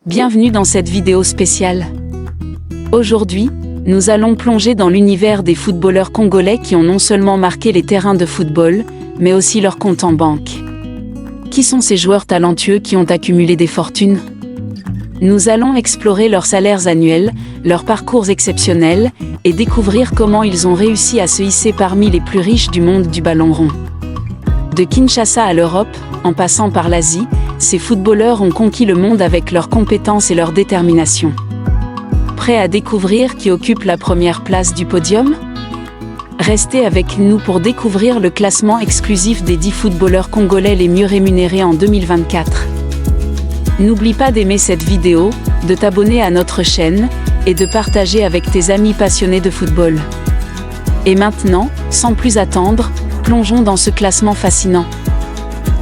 Bienvenue dans cette vidéo spéciale. Aujourd'hui, nous allons plonger dans l'univers des footballeurs congolais qui ont non seulement marqué les terrains de football, mais aussi leur compte en banque. Qui sont ces joueurs talentueux qui ont accumulé des fortunes? Nous allons explorer leurs salaires annuels, leurs parcours exceptionnels, et découvrir comment ils ont réussi à se hisser parmi les plus riches du monde du ballon rond. De Kinshasa à l'Europe, en passant par l'Asie, ces footballeurs ont conquis le monde avec leurs compétences et leur détermination. Prêts à découvrir qui occupe la première place du podium? Restez avec nous pour découvrir le classement exclusif des 10 footballeurs congolais les mieux rémunérés en 2024. N'oublie pas d'aimer cette vidéo, de t'abonner à notre chaîne, et de partager avec tes amis passionnés de football. Et maintenant, sans plus attendre, plongeons dans ce classement fascinant.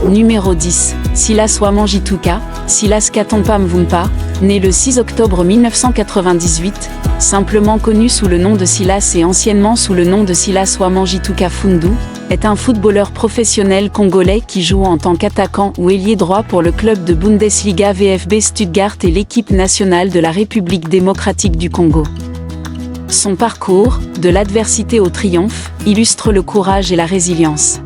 Numéro 10, Silas Wamangituka, Silas Katompa Mvumpa, né le 6 octobre 1998, simplement connu sous le nom de Silas et anciennement sous le nom de Silas Wamangituka Fundu, est un footballeur professionnel congolais qui joue en tant qu'attaquant ou ailier droit pour le club de Bundesliga VfB Stuttgart et l'équipe nationale de la République démocratique du Congo. Son parcours, de l'adversité au triomphe, illustre le courage et la résilience.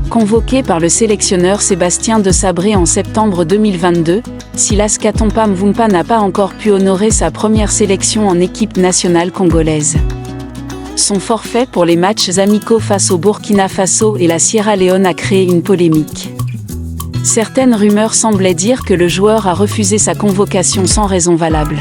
Convoqué par le sélectionneur Sébastien Desabré en septembre 2022, Silas Katompa Mvumpa n'a pas encore pu honorer sa première sélection en équipe nationale congolaise. Son forfait pour les matchs amicaux face au Burkina Faso et la Sierra Leone a créé une polémique. Certaines rumeurs semblaient dire que le joueur a refusé sa convocation sans raison valable.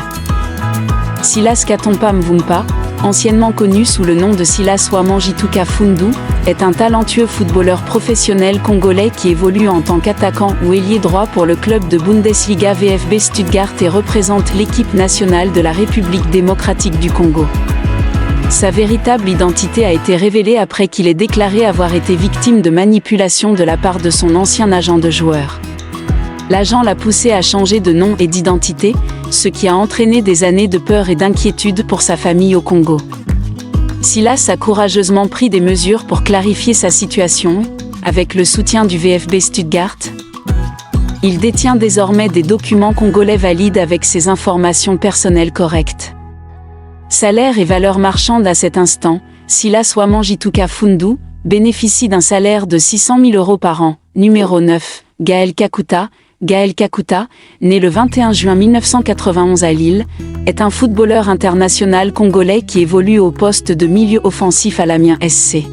Silas Katompa Mvumpa, anciennement connu sous le nom de Silas Wamangituka Fundu, est un talentueux footballeur professionnel congolais qui évolue en tant qu'attaquant ou ailier droit pour le club de Bundesliga VfB Stuttgart et représente l'équipe nationale de la République démocratique du Congo. Sa véritable identité a été révélée après qu'il ait déclaré avoir été victime de manipulation de la part de son ancien agent de joueur. L'agent l'a poussé à changer de nom et d'identité, ce qui a entraîné des années de peur et d'inquiétude pour sa famille au Congo. Silas a courageusement pris des mesures pour clarifier sa situation, avec le soutien du VfB Stuttgart. Il détient désormais des documents congolais valides avec ses informations personnelles correctes. Salaire et valeur marchande à cet instant, Silas Wamangituka Fundu bénéficie d'un salaire de 600 000 € par an. Numéro 9, Gaël Kakuta. Gaël Kakuta, né le 21 juin 1991 à Lille, est un footballeur international congolais qui évolue au poste de milieu offensif à l'Amiens SC.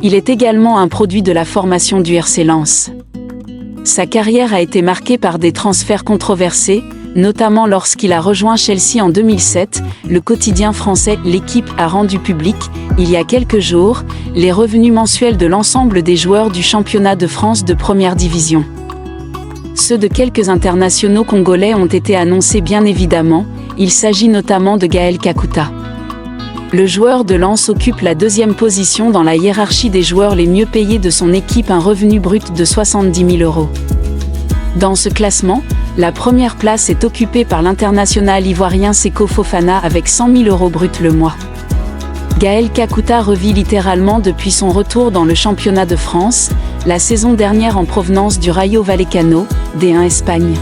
Il est également un produit de la formation du RC Lens. Sa carrière a été marquée par des transferts controversés, notamment lorsqu'il a rejoint Chelsea en 2007, le quotidien français L'Équipe a rendu public, il y a quelques jours, les revenus mensuels de l'ensemble des joueurs du championnat de France de première division. Ceux de quelques internationaux congolais ont été annoncés bien évidemment, il s'agit notamment de Gaël Kakuta. Le joueur de Lens occupe la deuxième position dans la hiérarchie des joueurs les mieux payés de son équipe, un revenu brut de 70 000 €. Dans ce classement, la première place est occupée par l'international ivoirien Seko Fofana avec 100 000 € brut le mois. Gaël Kakuta revit littéralement depuis son retour dans le championnat de France, la saison dernière en provenance du Rayo Vallecano, D1 Espagne.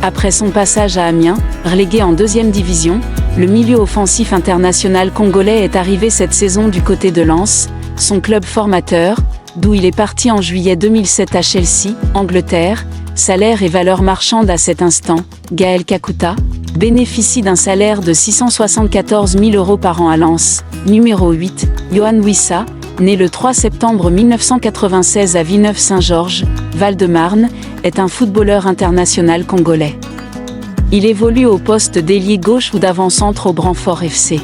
Après son passage à Amiens, relégué en deuxième division, le milieu offensif international congolais est arrivé cette saison du côté de Lens, son club formateur, d'où il est parti en juillet 2007 à Chelsea, Angleterre. Salaire et valeur marchande à cet instant, Gaël Kakuta bénéficie d'un salaire de 674 000 € par an à Lens. Numéro 8, Yohan Wissa, né le 3 septembre 1996 à Villeneuve-Saint-Georges, Val-de-Marne, est un footballeur international congolais. Il évolue au poste d'ailier gauche ou d'avant-centre au Brantford FC.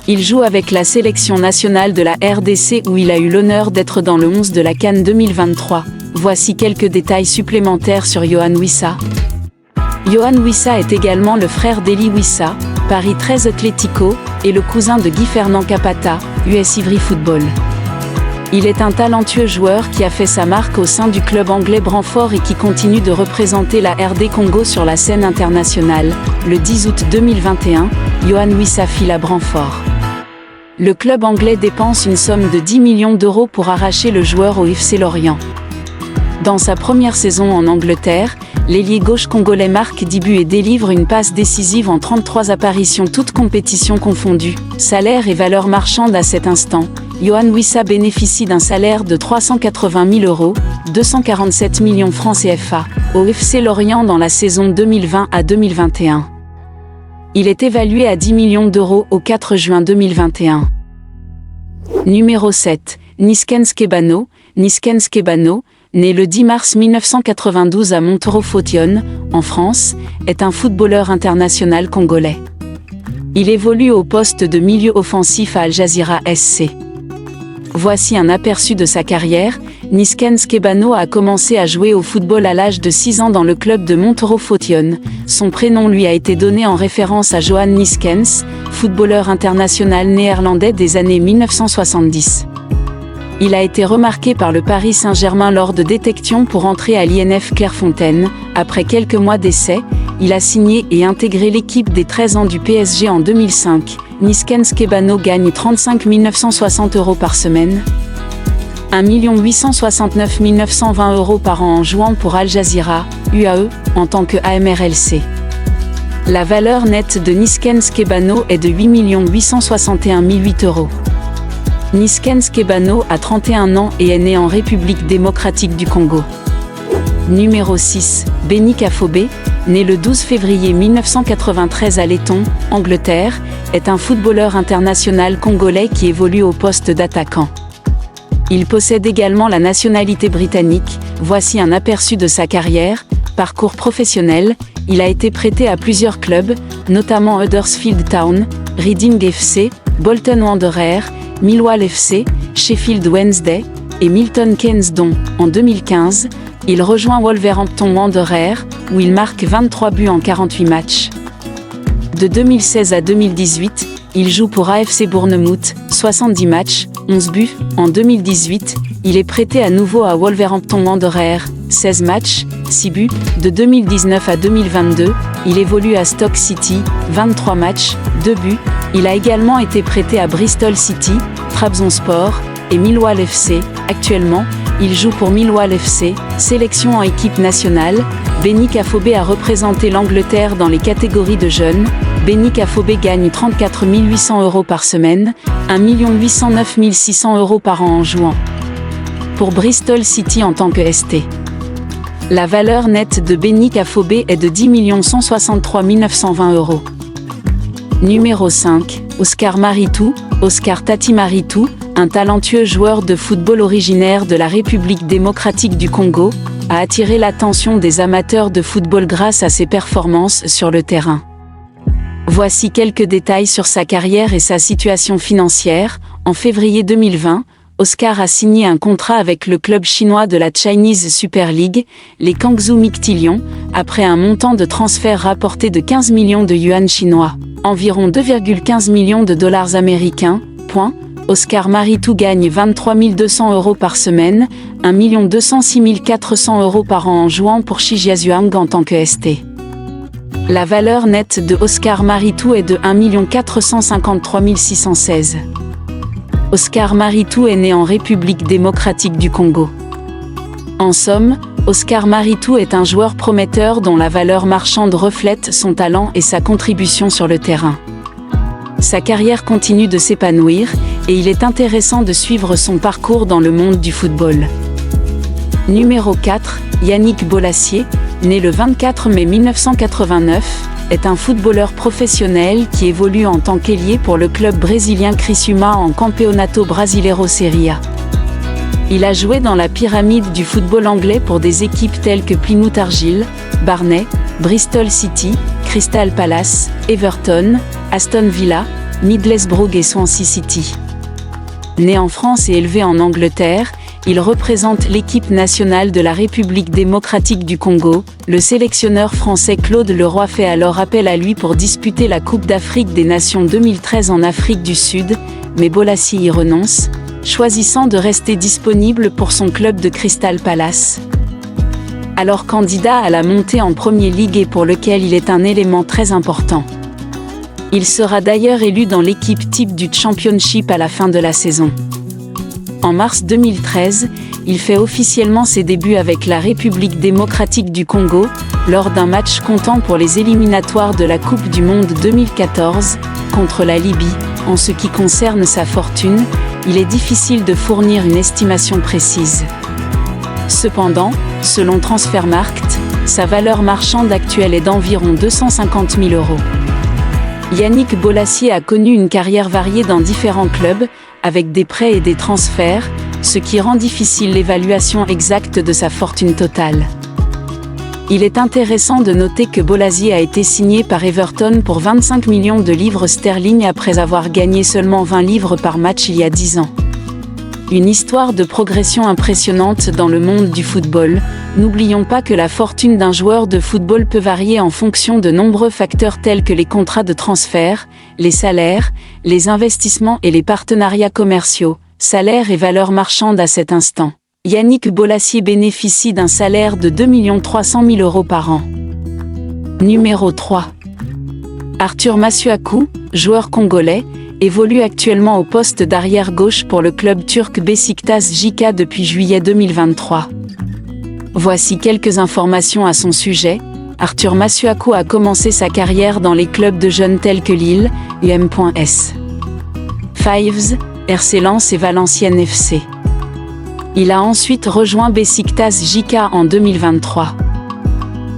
Il joue avec la sélection nationale de la RDC où il a eu l'honneur d'être dans le 11 de la CAN 2023. Voici quelques détails supplémentaires sur Yohan Wissa. Yohan Wissa est également le frère d'Eli Wissa, Paris 13 Atlético, et le cousin de Guy Fernand Capata, US Ivry Football. Il est un talentueux joueur qui a fait sa marque au sein du club anglais Brantford et qui continue de représenter la RD Congo sur la scène internationale. Le 10 août 2021, Yohan Wissa file à Brantford. Le club anglais dépense une somme de 10 millions € pour arracher le joueur au FC Lorient. Dans sa première saison en Angleterre, l'ailier gauche congolais marque 10 buts et délivre une passe décisive en 33 apparitions toutes compétitions confondues. Salaire et valeur marchande à cet instant. Yohan Wissa bénéficie d'un salaire de 380 000 €, 247 millions francs CFA, au FC Lorient dans la saison 2020 à 2021. Il est évalué à 10 millions d'euros au 4 juin 2021. Numéro 7. Niskens Kebano. Niskens Kebano, né le 10 mars 1992 à Montoro-Fautionne, en France, est un footballeur international congolais. Il évolue au poste de milieu offensif à Al Jazeera SC. Voici un aperçu de sa carrière. Niskens Kebano a commencé à jouer au football à l'âge de 6 ans dans le club de Montoro-Fautionne. Son prénom lui a été donné en référence à Johan Niskens, footballeur international néerlandais des années 1970. Il a été remarqué par le Paris Saint-Germain lors de détections pour entrer à l'INF Clairefontaine. Après quelques mois d'essai, il a signé et intégré l'équipe des 13 ans du PSG en 2005. Niskens Kebano gagne 35 960 € par semaine, 1 869 920 € par an en jouant pour Al Jazeera, UAE, en tant que AMRLC. La valeur nette de Niskens Kebano est de 8 861 008 €. Niskens Kebano a 31 ans et est né en République démocratique du Congo. Numéro 6. Béni Kafobé, né le 12 février 1993 à Leyton, Angleterre, est un footballeur international congolais qui évolue au poste d'attaquant. Il possède également la nationalité britannique. Voici un aperçu de sa carrière. Parcours professionnel, il a été prêté à plusieurs clubs, notamment Huddersfield Town, Reading FC, Bolton Wanderers, Millwall FC, Sheffield Wednesday et Milton Keynes dont, en 2015, il rejoint Wolverhampton Wanderers, où il marque 23 buts en 48 matchs. De 2016 à 2018, il joue pour AFC Bournemouth, 70 matchs, 11 buts. En 2018, il est prêté à nouveau à Wolverhampton Wanderers, 16 matchs, 6 buts. De 2019 à 2022, il évolue à Stoke City, 23 matchs, 2 buts. Il a également été prêté à Bristol City, Trabzonspor et Millwall FC. Actuellement, il joue pour Millwall FC, sélection en équipe nationale. Béni Kafobé a représenté l'Angleterre dans les catégories de jeunes. Béni Kafobé gagne 34 800 € par semaine, 1 809 600 € par an en jouant pour Bristol City en tant que ST. La valeur nette de Béni Kafobé est de 10 163 920 €. Numéro 5. Oscar Maritou. Oscar Tati Maritou, un talentueux joueur de football originaire de la République démocratique du Congo, a attiré l'attention des amateurs de football grâce à ses performances sur le terrain. Voici quelques détails sur sa carrière et sa situation financière. En février 2020, Oscar a signé un contrat avec le club chinois de la Chinese Super League, les Guangzhou Mictilions, après un montant de transfert rapporté de 15 millions de yuan chinois, environ 2,15 millions de dollars américains. Oscar Maritou gagne 23 200 € par semaine, 1 206 400 € par an en jouant pour Shijiazhuang en tant que ST. La valeur nette de Oscar Maritou est de 1 453 616 €. Oscar Maritou est né en République démocratique du Congo. En somme, Oscar Maritou est un joueur prometteur dont la valeur marchande reflète son talent et sa contribution sur le terrain. Sa carrière continue de s'épanouir, et il est intéressant de suivre son parcours dans le monde du football. Numéro 4. Yannick Bolasie, né le 24 mai 1989, est un footballeur professionnel qui évolue en tant qu'ailier pour le club brésilien Criciúma en Campeonato Brasileiro Série A. Il a joué dans la pyramide du football anglais pour des équipes telles que Plymouth Argyle, Barnet, Bristol City, Crystal Palace, Everton, Aston Villa, Middlesbrough et Swansea City. Né en France et élevé en Angleterre, il représente l'équipe nationale de la République démocratique du Congo. Le sélectionneur français Claude Leroy fait alors appel à lui pour disputer la Coupe d'Afrique des Nations 2013 en Afrique du Sud, mais Bolasie y renonce, choisissant de rester disponible pour son club de Crystal Palace. Alors candidat à la montée en Premier League et pour lequel il est un élément très important. Il sera d'ailleurs élu dans l'équipe type du Championship à la fin de la saison. En mars 2013, il fait officiellement ses débuts avec la République démocratique du Congo, lors d'un match comptant pour les éliminatoires de la Coupe du Monde 2014, contre la Libye. En ce qui concerne sa fortune, il est difficile de fournir une estimation précise. Cependant, selon Transfermarkt, sa valeur marchande actuelle est d'environ 250 000 €. Yannick Bolasie a connu une carrière variée dans différents clubs, avec des prêts et des transferts, ce qui rend difficile l'évaluation exacte de sa fortune totale. Il est intéressant de noter que Bolasie a été signé par Everton pour 25 millions de livres sterling après avoir gagné seulement 20 livres par match il y a 10 ans. Une histoire de progression impressionnante dans le monde du football. N'oublions pas que la fortune d'un joueur de football peut varier en fonction de nombreux facteurs tels que les contrats de transfert, les salaires, les investissements et les partenariats commerciaux, salaires et valeurs marchandes à cet instant. Yannick Bolasie bénéficie d'un salaire de 2 300 000 € par an. Numéro 3. Arthur Masuaku, joueur congolais, évolue actuellement au poste d'arrière gauche pour le club turc Beşiktaş JK depuis juillet 2023. Voici quelques informations à son sujet. Arthur Masuaku a commencé sa carrière dans les clubs de jeunes tels que Lille, UM.S. Fives, RC Lens et Valenciennes FC. Il a ensuite rejoint Beşiktaş JK en 2023.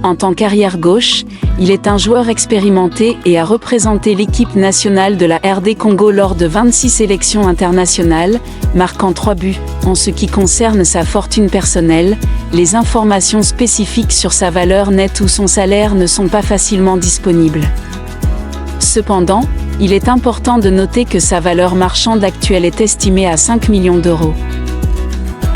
En tant qu'arrière gauche, il est un joueur expérimenté et a représenté l'équipe nationale de la RD Congo lors de 26 sélections internationales, marquant 3 buts. En ce qui concerne sa fortune personnelle, les informations spécifiques sur sa valeur nette ou son salaire ne sont pas facilement disponibles. Cependant, il est important de noter que sa valeur marchande actuelle est estimée à 5 millions €.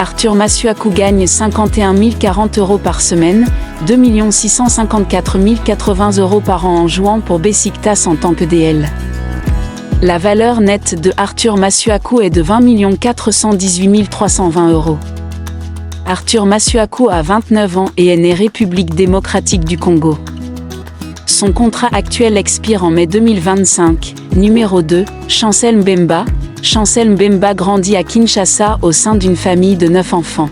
Arthur Masuaku gagne 51 040 € par semaine, 2 654 080 € par an en jouant pour Beşiktaş en tant que DL. La valeur nette de Arthur Masuaku est de 20 418 320 €. Arthur Masuaku a 29 ans et est né République démocratique du Congo. Son contrat actuel expire en mai 2025. Numéro 2, Chancel Mbemba. Chancel Mbemba grandit à Kinshasa au sein d'une famille de 9 enfants.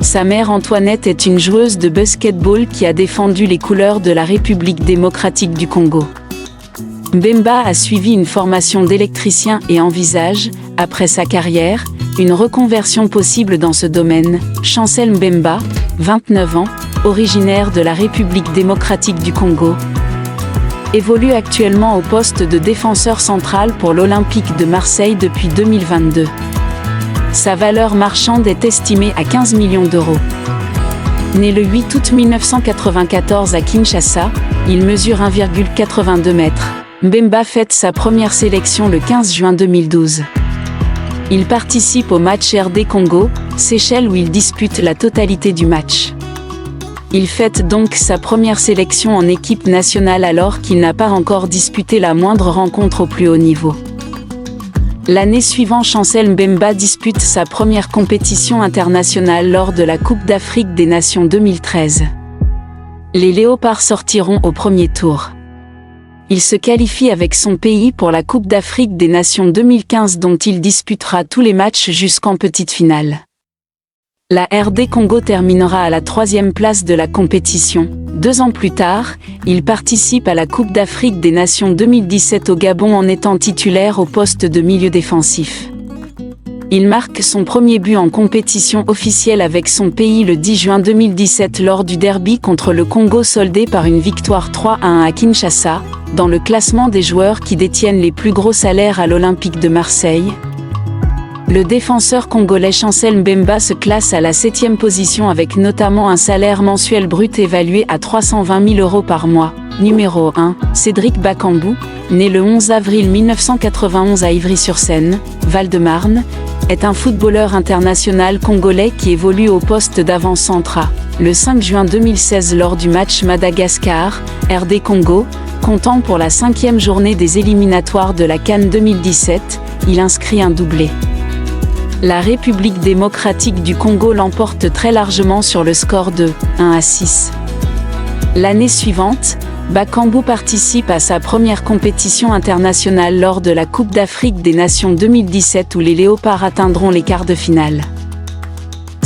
Sa mère Antoinette est une joueuse de basketball qui a défendu les couleurs de la République démocratique du Congo. Mbemba a suivi une formation d'électricien et envisage, après sa carrière, une reconversion possible dans ce domaine. Chancel Mbemba, 29 ans, originaire de la République démocratique du Congo, évolue actuellement au poste de défenseur central pour l'Olympique de Marseille depuis 2022. Sa valeur marchande est estimée à 15 millions €. Né le 8 août 1994 à Kinshasa, il mesure 1,82 m. Mbemba fête sa première sélection le 15 juin 2012. Il participe au match RD Congo, Seychelles où il dispute la totalité du match. Il fête donc sa première sélection en équipe nationale alors qu'il n'a pas encore disputé la moindre rencontre au plus haut niveau. L'année suivante, Chancel Mbemba dispute sa première compétition internationale lors de la Coupe d'Afrique des Nations 2013. Les Léopards sortiront au premier tour. Il se qualifie avec son pays pour la Coupe d'Afrique des Nations 2015 dont il disputera tous les matchs jusqu'en petite finale. La RD Congo terminera à la 3e place de la compétition. 2 ans plus tard, il participe à la Coupe d'Afrique des Nations 2017 au Gabon en étant titulaire au poste de milieu défensif. Il marque son premier but en compétition officielle avec son pays le 10 juin 2017 lors du derby contre le Congo soldé par une victoire 3-1 à Kinshasa, dans le classement des joueurs qui détiennent les plus gros salaires à l'Olympique de Marseille. Le défenseur congolais Chancel Mbemba se classe à la 7e position avec notamment un salaire mensuel brut évalué à 320 000 € par mois. Numéro 1, Cédric Bakambu, né le 11 avril 1991 à Ivry-sur-Seine, Val-de-Marne, est un footballeur international congolais qui évolue au poste d'avant-centre. Le 5 juin 2016 lors du match Madagascar, RD Congo, comptant pour la 5e journée des éliminatoires de la CAN 2017, il inscrit un doublé. La République démocratique du Congo l'emporte très largement sur le score de 1-6. L'année suivante, Bakambu participe à sa première compétition internationale lors de la Coupe d'Afrique des Nations 2017 où les Léopards atteindront les quarts de finale.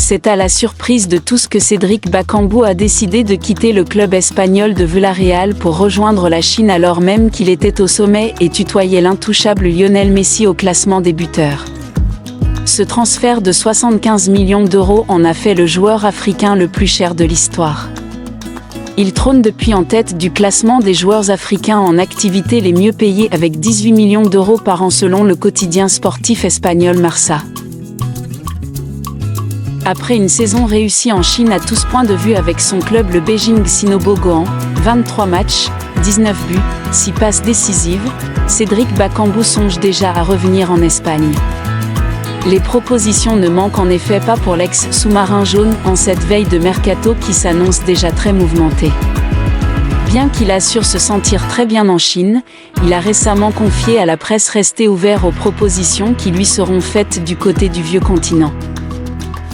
C'est à la surprise de tous que Cédric Bakambu a décidé de quitter le club espagnol de Villarreal pour rejoindre la Chine alors même qu'il était au sommet et tutoyait l'intouchable Lionel Messi au classement des buteurs. Ce transfert de 75 millions d'euros en a fait le joueur africain le plus cher de l'histoire. Il trône depuis en tête du classement des joueurs africains en activité les mieux payés avec 18 millions d'euros par an selon le quotidien sportif espagnol Marca. Après une saison réussie en Chine à tous points de vue avec son club le Beijing Sinobo Gohan, 23 matchs, 19 buts, 6 passes décisives, Cédric Bakambu songe déjà à revenir en Espagne. Les propositions ne manquent en effet pas pour l'ex-sous-marin jaune en cette veille de mercato qui s'annonce déjà très mouvementée. Bien qu'il assure se sentir très bien en Chine, il a récemment confié à la presse rester ouvert aux propositions qui lui seront faites du côté du vieux continent.